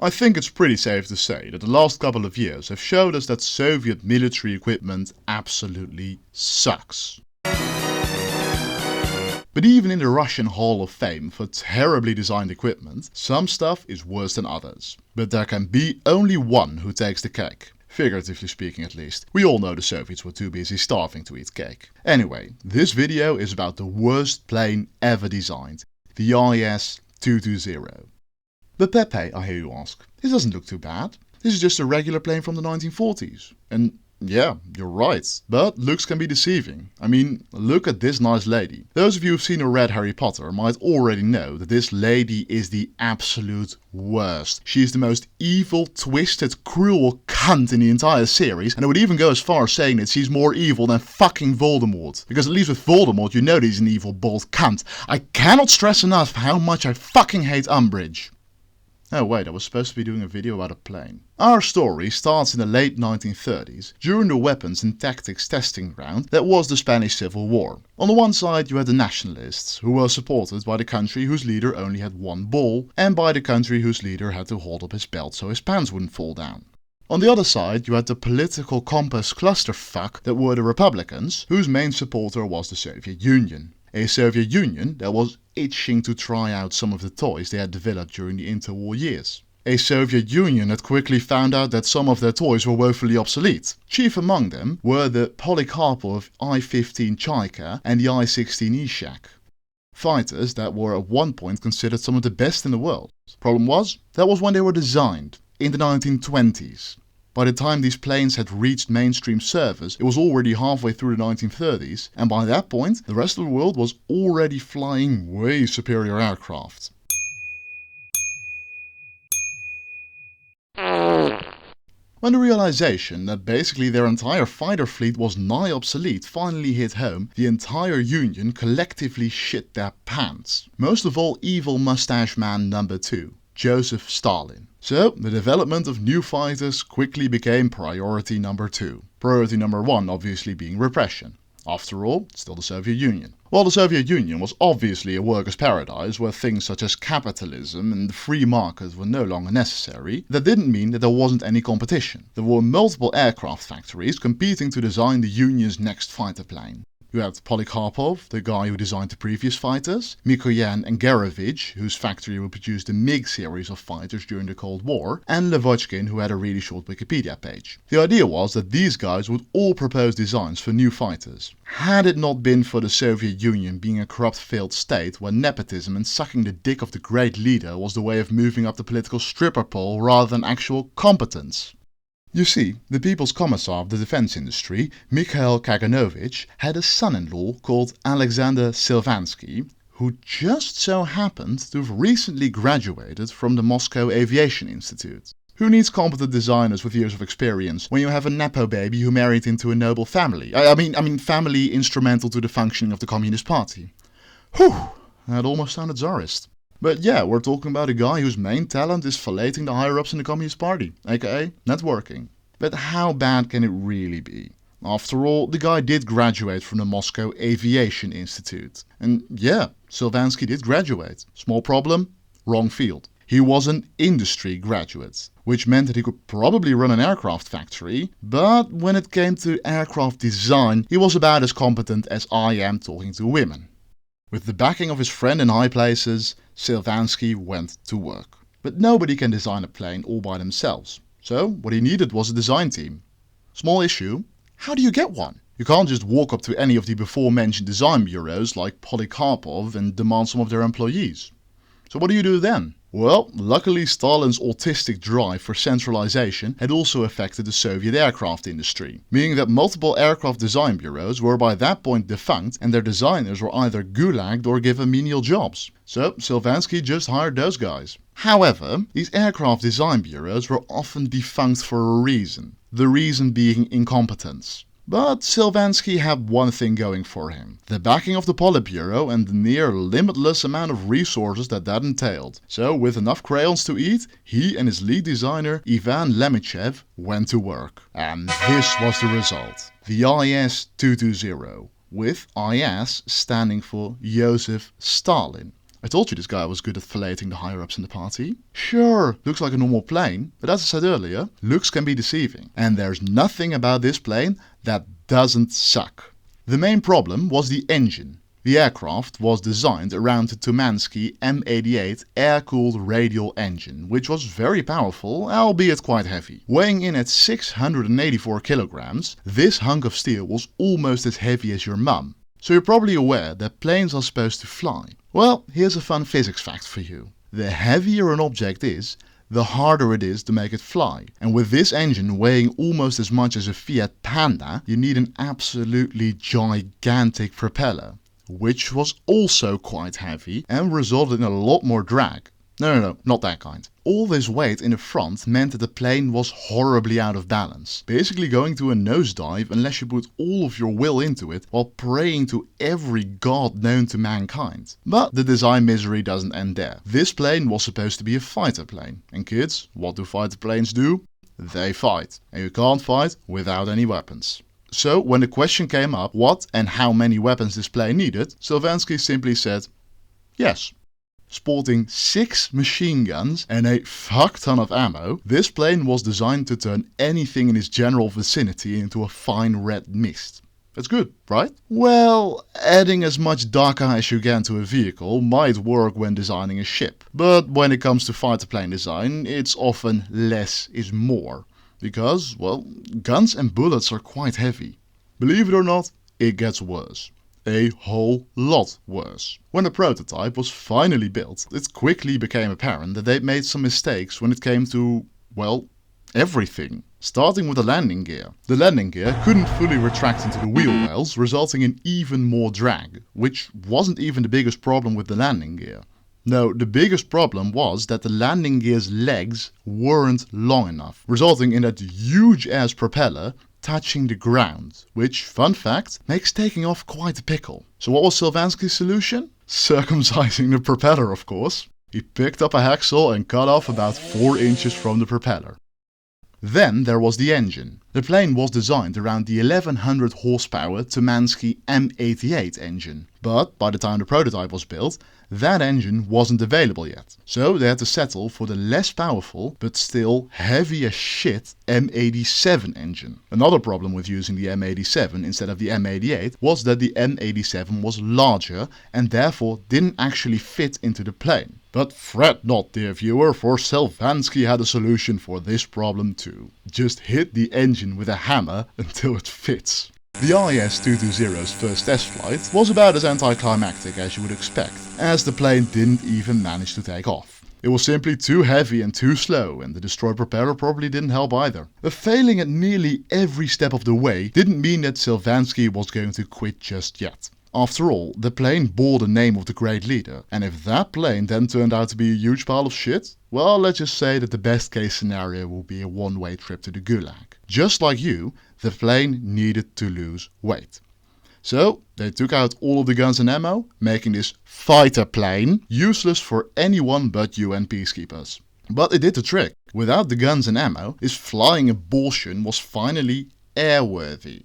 I think it's pretty safe to say that the last couple of years have showed us that Soviet military equipment absolutely sucks. But even in the Russian Hall of Fame for terribly designed equipment, some stuff is worse than others. But there can be only one who takes the cake. Figuratively speaking at least. We all know the Soviets were too busy starving to eat cake. Anyway, this video is about the worst plane ever designed. The IS-220. But Pepe, I hear you ask, this doesn't look too bad. This is just a regular plane from the 1940s. And yeah, you're right, but looks can be deceiving. I mean, look at this nice lady. Those of you who've seen or read Harry Potter might already know that this lady is the absolute worst. She is the most evil, twisted, cruel cunt in the entire series, and I would even go as far as saying that she's more evil than fucking Voldemort. Because at least with Voldemort you know that he's an evil, bald cunt. I cannot stress enough how much I fucking hate Umbridge. Oh wait, I was supposed to be doing a video about a plane. Our story starts in the late 1930s, during the weapons and tactics testing ground that was the Spanish Civil War. On the one side you had the nationalists, who were supported by the country whose leader only had one ball, and by the country whose leader had to hold up his belt so his pants wouldn't fall down. On the other side you had the political compass clusterfuck that were the Republicans, whose main supporter was the Soviet Union. A Soviet Union that was itching to try out some of the toys they had developed during the interwar years. A Soviet Union that quickly found out that some of their toys were woefully obsolete. Chief among them were the Polikarpov I-15 Chaika and the I-16 Ishak. Fighters that were at one point considered some of the best in the world. Problem was, that was when they were designed, in the 1920s. By the time these planes had reached mainstream service, it was already halfway through the 1930s, and by that point, the rest of the world was already flying way superior aircraft. When the realization that basically their entire fighter fleet was nigh obsolete finally hit home, the entire Union collectively shit their pants. Most of all evil mustache man number 2. Joseph Stalin. So, the development of new fighters quickly became priority number 2. Priority number 1 obviously being repression. After all, still the Soviet Union. While the Soviet Union was obviously a workers' paradise where things such as capitalism and the free market were no longer necessary, that didn't mean that there wasn't any competition. There were multiple aircraft factories competing to design the Union's next fighter plane. You had Polikarpov, the guy who designed the previous fighters, Mikoyan and Gurevich, whose factory would produce the MiG series of fighters during the Cold War, and Lavochkin, who had a really short Wikipedia page. The idea was that these guys would all propose designs for new fighters. Had it not been for the Soviet Union being a corrupt failed state where nepotism and sucking the dick of the great leader was the way of moving up the political stripper pole rather than actual competence. You see, the People's Commissar of the defense industry, Mikhail Kaganovich, had a son-in-law called Alexander Silvansky, who just so happened to have recently graduated from the Moscow Aviation Institute. Who needs competent designers with years of experience when you have a nepo baby who married into a noble family? I mean family instrumental to the functioning of the Communist Party. Whew, that almost sounded czarist. But yeah, we're talking about a guy whose main talent is filleting the higher-ups in the Communist Party, aka networking. But how bad can it really be? After all, the guy did graduate from the Moscow Aviation Institute. And yeah, Silvansky did graduate. Small problem? Wrong field. He was an industry graduate, which meant that he could probably run an aircraft factory, but when it came to aircraft design, he was about as competent as I am talking to women. With the backing of his friend in high places, Silvansky went to work. But nobody can design a plane all by themselves. So what he needed was a design team. Small issue, how do you get one? You can't just walk up to any of the before mentioned design bureaus like Polikarpov and demand some of their employees. So what do you do then? Well, luckily Stalin's autistic drive for centralization had also affected the Soviet aircraft industry, meaning that multiple aircraft design bureaus were by that point defunct and their designers were either gulagged or given menial jobs. So Silvansky just hired those guys. However, these aircraft design bureaus were often defunct for a reason, the reason being incompetence. But Silvansky had one thing going for him, the backing of the Politburo and the near limitless amount of resources that entailed. So with enough crayons to eat, he and his lead designer Ivan Lemichev went to work. And this was the result, the IS-220, with IS standing for Joseph Stalin. I told you this guy was good at filleting the higher-ups in the party. Sure, looks like a normal plane, but as I said earlier, looks can be deceiving. And there's nothing about this plane that doesn't suck. The main problem was the engine. The aircraft was designed around the Tumansky M88 air-cooled radial engine, which was very powerful, albeit quite heavy. Weighing in at 684 kilograms, this hunk of steel was almost as heavy as your mum. So you're probably aware that planes are supposed to fly. Well, here's a fun physics fact for you. The heavier an object is, the harder it is to make it fly. And with this engine weighing almost as much as a Fiat Panda, you need an absolutely gigantic propeller, which was also quite heavy and resulted in a lot more drag. No, not that kind. All this weight in the front meant that the plane was horribly out of balance, basically going to a nosedive unless you put all of your will into it while praying to every god known to mankind. But the design misery doesn't end there. This plane was supposed to be a fighter plane. And kids, what do fighter planes do? They fight. And you can't fight without any weapons. So when the question came up what and how many weapons this plane needed, Sylvanski simply said, yes. Sporting 6 machine guns and a fuck ton of ammo, this plane was designed to turn anything in its general vicinity into a fine red mist. That's good, right? Well, adding as much DACA as you can to a vehicle might work when designing a ship. But when it comes to fighter plane design, it's often less is more. Because, well, guns and bullets are quite heavy. Believe it or not, it gets worse. A whole lot worse. When the prototype was finally built, it quickly became apparent that they'd made some mistakes when it came to, well, everything. Starting with the landing gear. The landing gear couldn't fully retract into the wheel wells, resulting in even more drag, which wasn't even the biggest problem with the landing gear. No, the biggest problem was that the landing gear's legs weren't long enough, resulting in that huge ass propeller touching the ground, which, fun fact, makes taking off quite a pickle. So what was Sylvanski's solution? Circumcising the propeller, of course. He picked up a hacksaw and cut off about 4 inches from the propeller. Then there was the engine. The plane was designed around the 1100 horsepower Tumansky M88 engine, but by the time the prototype was built, that engine wasn't available yet. So they had to settle for the less powerful, but still heavy as shit M87 engine. Another problem with using the M87 instead of the M88 was that the M87 was larger and therefore didn't actually fit into the plane. But fret not, dear viewer, for Sylvanski had a solution for this problem too. Just hit the engine with a hammer until it fits. The IS-220's first test flight was about as anticlimactic as you would expect, as the plane didn't even manage to take off. It was simply too heavy and too slow, and the destroyed propeller probably didn't help either. Failing at nearly every step of the way didn't mean that Sylvanski was going to quit just yet. After all, the plane bore the name of the great leader, and if that plane then turned out to be a huge pile of shit, well, let's just say that the best case scenario will be a one-way trip to the Gulag. Just like you, the plane needed to lose weight. So they took out all of the guns and ammo, making this fighter plane useless for anyone but UN peacekeepers. But it did the trick. Without the guns and ammo, this flying abortion was finally airworthy.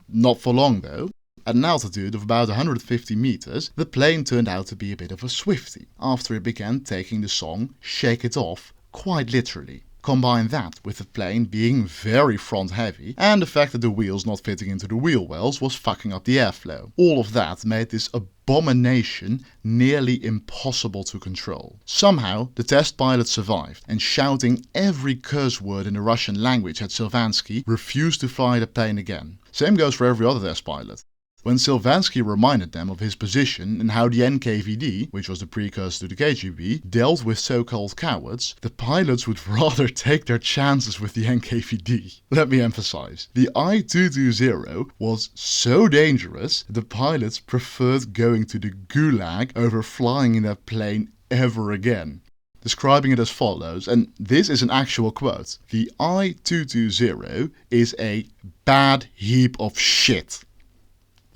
Not for long though. At an altitude of about 150 meters, the plane turned out to be a bit of a Swiftie, after it began taking the song Shake It Off quite literally. Combine that with the plane being very front heavy and the fact that the wheels not fitting into the wheel wells was fucking up the airflow. All of that made this abomination nearly impossible to control. Somehow the test pilot survived and, shouting every curse word in the Russian language at Sylvanski, refused to fly the plane again. Same goes for every other test pilot. When Sylvanski reminded them of his position and how the NKVD, which was the precursor to the KGB, dealt with so-called cowards, the pilots would rather take their chances with the NKVD. Let me emphasize, the I-220 was so dangerous the pilots preferred going to the Gulag over flying in that plane ever again. Describing it as follows, and this is an actual quote: "The I-220 is a bad heap of shit."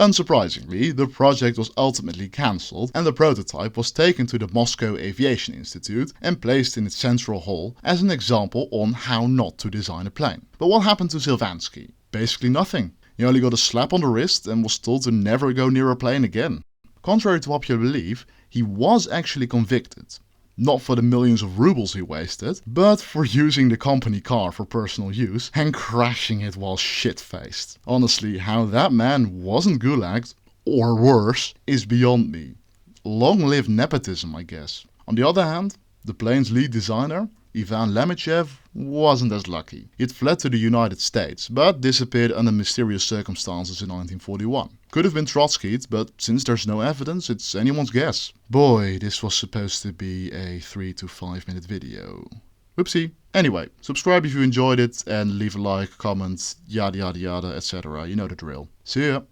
Unsurprisingly, the project was ultimately cancelled and the prototype was taken to the Moscow Aviation Institute and placed in its central hall as an example on how not to design a plane. But what happened to Sylvanski? Basically nothing. He only got a slap on the wrist and was told to never go near a plane again. Contrary to popular belief, he was actually convicted. Not for the millions of rubles he wasted, but for using the company car for personal use and crashing it while shit-faced. Honestly, how that man wasn't gulagged, or worse, is beyond me. Long live nepotism, I guess. On the other hand, the plane's lead designer, Ivan Lemichev, wasn't as lucky. He'd fled to the United States, but disappeared under mysterious circumstances in 1941. Could have been Trotsky'd, but since there's no evidence, it's anyone's guess. Boy, this was supposed to be a 3 to 5 minute video. Whoopsie. Anyway, subscribe if you enjoyed it and leave a like, comment, yada yada yada, etc. You know the drill. See ya.